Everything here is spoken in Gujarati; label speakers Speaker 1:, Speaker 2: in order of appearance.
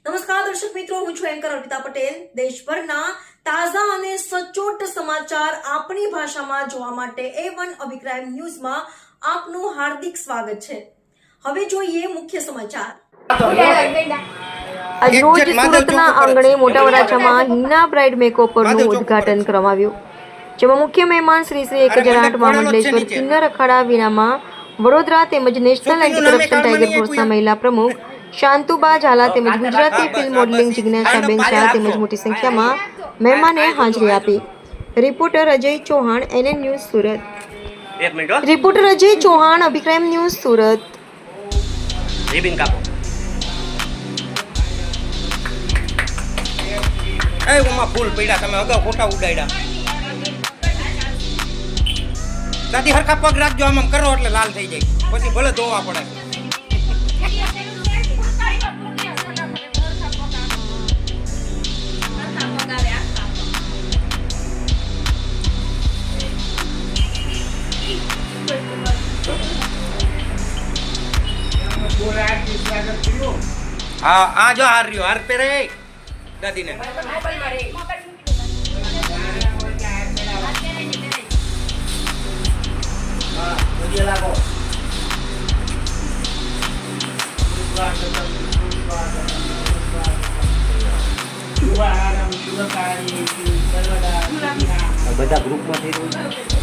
Speaker 1: નમસ્કાર દર્શક મિત્રો, હું છું એન્કર અર્પિતા પટેલ। દેશભરના તાજા અને સચોટ સમાચાર આપણી ભાષામાં જોવા માટે A1 અભિપ્રાય ન્યૂઝમાં આપનું હાર્દિક સ્વાગત છે। હવે જોઈએ મુખ્ય સમાચાર।
Speaker 2: આજ રોજ સુરતના આંગણે મોટા વરાછામાં હિના બ્રાઇડ મેકઓવરનું ઉદ્ઘાટન કરવામાં આવ્યું, જેમાં મુખ્ય મહેમાન શ્રી 1008 મહામંડલેશ્વર કિન્નર અખાડા વીણામાં વડોદરા તેમજ નેશનલ એન્ટી કરપ્શન ટાઈગર ફોર્સના મહિલા પ્રમુખ શાંતુબા ઝાલા તેમજ ગુજરાતી ફિલ્મ મોડલિંગ જિજ્ઞાસાબેન શાહ તેમજ મોટી સંખ્યામાં મહેમાને હાજરી આપી। Reporter Ajay Chauhan, NN news, Surat. Reporter Ajay Chauhan, અભિપ્રાય ન્યૂઝ, સુરત।
Speaker 3: ફૂલ પડ્યા, તમે અગાઉ ફોટા ઉડાડ્યા। દાદી હરખા પગ રાખજો, આમ કરો એટલે લાલ થઈ જાય, પછી ભલે ધોવા પડે। હા આ જો હાર રહ્યો, હાર પહેરે દાદીને। બધા ગ્રુપમાં થઈ રહ્યું છે।